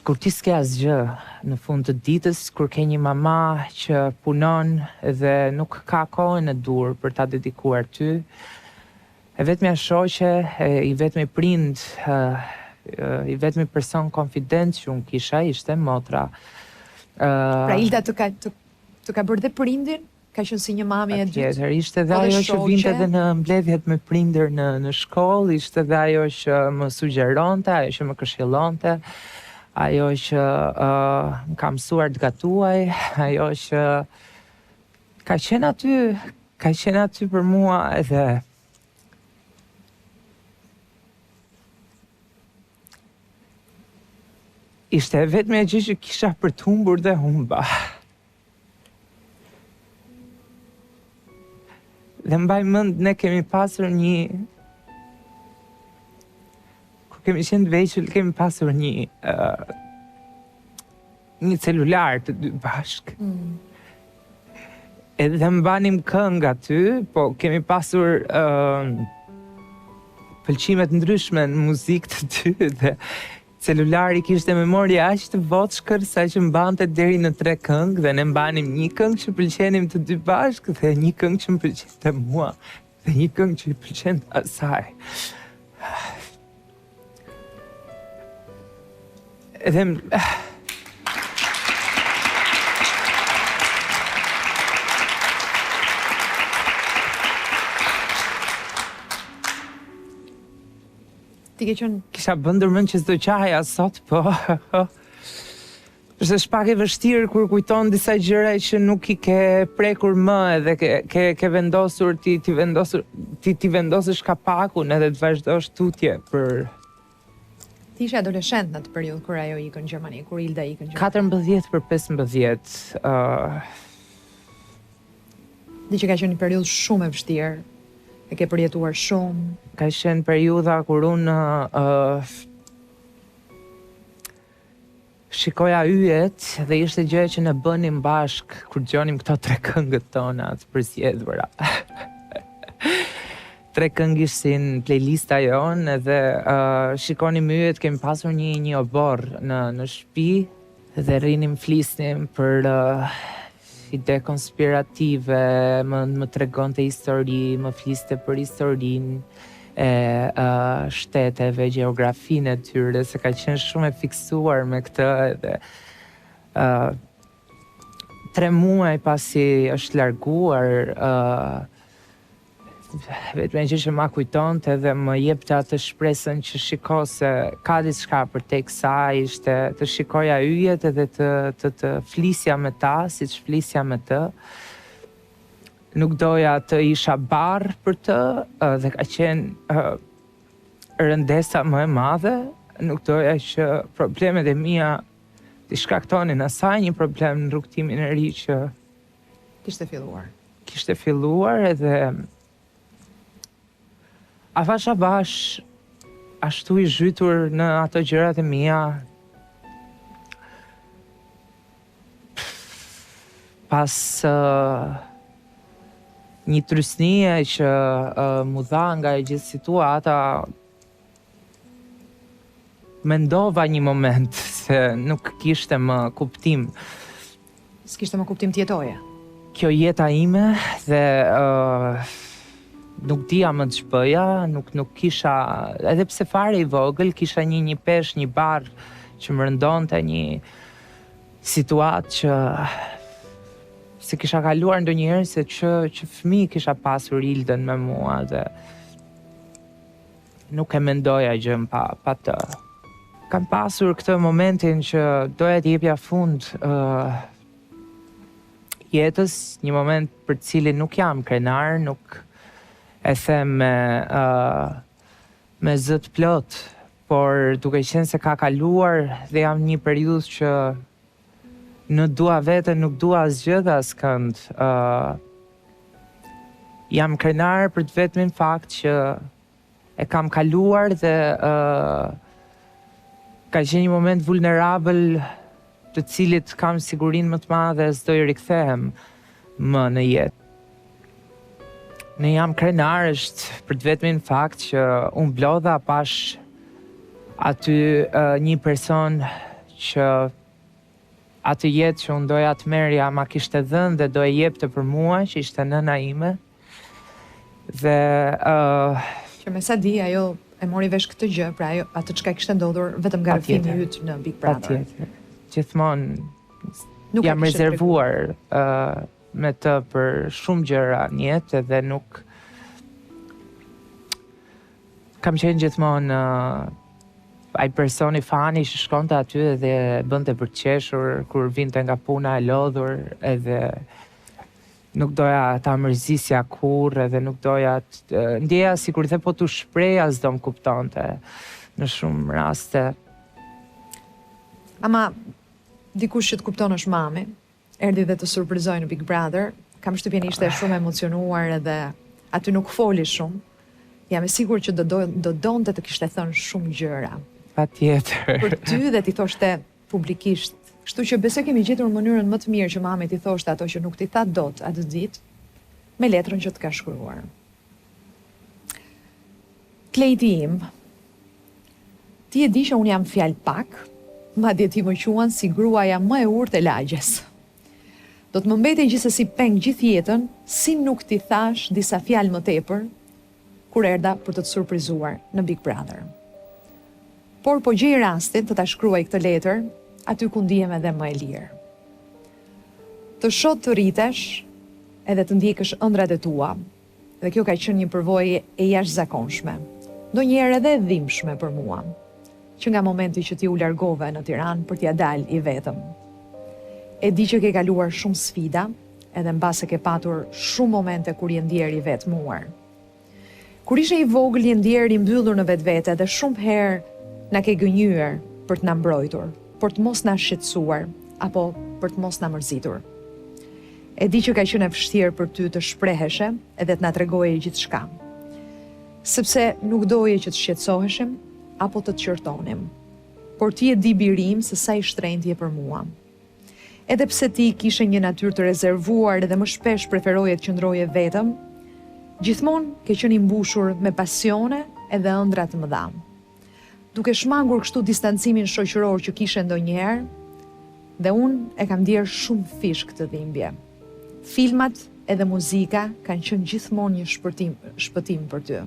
kur ti s'ke asgjë në fund të ditës, kur ke një mama që punon dhe nuk ka kohën e dur për ta dedikuar ty, e vetmja shoqe, i vetmi prind, i vetmi person konfident që unë kisha ishte motra. Pra Ilda të ka bërë dhe prindin? Ka qenë si një mami e dytë? Tjetër, ishte dhe ajo që vinte edhe në mbledhjet me prindër në shkollë, ishte dhe ajo që më sugjeronte, ajo që më këshillonte, ajo që më ka mësuar të gatuaj, ajo që ka qenë aty për mua edhe ishte vetëm gjë që kisha për të humbur dhe humba. Dhe mbaj mend, ne kemi pasur kur kemi qenë të vegjël, kemi pasur një celular të dy bashk. Edhe mbanim këngë aty, po kemi pasur pëlqimet ndryshme në muzikë të dy dhe celulari kishte memori aq të voçkër sa që mbante deri në 3 këngë dhe ne mbanim një këngë që pëlqenim të dy bashkë dhe një këngë që më pëlqente mua dhe një këngë që i pëlqente asaj. Edhe kisha bëndër mend që s'do qaja sot, po është shpak e vështirë kur kujton disa gjëra që nuk i ke prekur më edhe ke vendosur ti vendosësh kapakun edhe të vazhdosh tutje për... Ti ishe adoleshent në të periudhë kur ajo ikën në Gjermani, kur Ilda ikën në Gjermani? 14 për 15. Dhe që ka qenë një periudhë shumë e vështirë, e ke përjetuar shumë. Ka qenë periudha kur unë shikoja yjet dhe ishte gjë që ne bënim bashk kur dëgjonim këto 3 këngët tona të përzgjedhura. 3 këngë ishin playlista jonë edhe shikonim yjet, kemi pasur një obor në shtëpi dhe rrinim flisnim për ide konspirative, më tregonte histori, më fliste për historinë e shteteve, gjeografinë e tyre, se ka qenë shumë e fiksuar me këtë edhe 3 muaj pasi është larguar, vetëm gjë që ma kujtonte dhe më jepte atë shpresën që shiko se ka diçka për tek saj, ishte të shikoja yjet edhe të flisja me ta, siç flisja me të. Nuk doja të isha barë për të, dhe ka qenë rëndesa më e madhe, nuk doja që problemet e mia të shkaktonin asaj një problem në rrugtimin e ri që kishte filluar edhe avash ashtu i zhytur në ato gjërat e mia. Pas një trysnie që mu dha nga e gjithë situata, mendova një moment se nuk kishte më kuptim. S'kishte më kuptim t'jetoje? Kjo jeta ime dhe nuk dija më të shpëja, nuk kisha, edhe pse fare i vogël, kisha një pesh, një bar që më rëndonte një situatë që se kisha kaluar ndonjëherë se që fëmijë kisha pasur Ildën me mua dhe nuk e mendoja gjën pa të. Kam pasur këtë momentin që doja t'i jepja fund jetës, një moment për cilin nuk jam krenar, nuk e them me zët plot, por duke qenë se ka kaluar dhe jam një periudhë që nuk dua veten, nuk dua asgjë dhe askënd. Jam krenar për të vetmin fakt që e kam kaluar dhe ka qenë një moment vulnerabël të cilit kam sigurinë më të madhe s'do i rikthehem më në jetë. Ne jam krenar është për të vetmin fakt që unë blodha pash aty një person që atë jetë që unë doja të merja ma kishte dhënë dhe do e jepte për mua, që ishte nëna ime. Dhe Që me sa di, ajo e mori vesh këtë gjë, pra ajo atë çka kishte ndodhur vetëm nga rrëfimi yt në Big Brother. Patjetër. Gjithmonë Nuk e jam kishte rezervuar me të për shumë gjëra në jetë dhe nuk kam qenë gjithmonë ai personi fani që shkonte aty dhe bënte për të qeshur kur vinte nga puna e lodhur, edhe nuk doja ta mërzisja kurrë edhe nuk doja ndjeja sikur dhe po t'u shpreja s'do më kuptonte në shumë raste. Ama dikush që të kupton është mami, erdhi dhe të surprizoi në Big Brother, kam shtypjen ishte shumë emocionuar edhe aty nuk foli shumë. Jam e sigur që do donte të kishte thënë shumë gjëra. Patjetër. Për ty dhe ti thoshte publikisht. Kështu që besoj kemi gjetur mënyrën më të mirë që mami ti thoshte ato që nuk ti tha dot atë ditë me letrën që të ka shkruar. Klejti im, ti e di që unë jam fjalë pak, madje ti më quan si gruaja më e urtë e lagjes. Do të më mbetej gjithsesi peng gjithë jetën, si nuk ti thash disa fjalë më tepër, kur erdha për të surprizuar në Big Brother. Por po gjej rastin të ta shkruaj këtë letër, aty ku ndihem edhe më e lirë. Të shoh të rritesh edhe të ndjekësh ëndrat e tua, dhe kjo ka qenë një përvojë e jashtëzakonshme, ndonjëherë edhe e dhimbshme për mua, që nga momenti që ti u largove në Tiranë për t'ia dalë i vetëm. E di që ke kaluar shumë sfida, edhe mbase ke patur shumë momente kur je ndjer i vetmuar. Kur ishe i vogël je ndjer i mbyllur në vetvete dhe shumë herë na ke gënjyer për të na mbrojtur, për të mos na shqetësuar apo për të mos na mërzitur. E di që ka qenë e vështirë për ty të shpreheshe edhe të na tregoje gjithçka. Sepse nuk doje që të shqetësoheshim apo të qërtonim. Por ti e di birim se sa i shtrenjtë je për mua. Edhe pse ti kishe një natyrë të rezervuar edhe më shpesh preferoje të qëndroje vetëm, gjithmonë ke qenë i mbushur me pasione edhe ëndra të mëdha. Duke shmangur kështu distancimin shoqëror që kishe ndonjëherë, dhe unë e kam ndier shumë fish këtë dhimbje. Filmat edhe muzika kanë qenë gjithmonë një shpëtim për ty.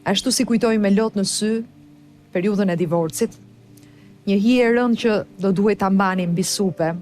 Ashtu si kujtoj me lot në sy periudhën e divorcit, një hije e rëndë që do duhet ta mbanim mbi supe,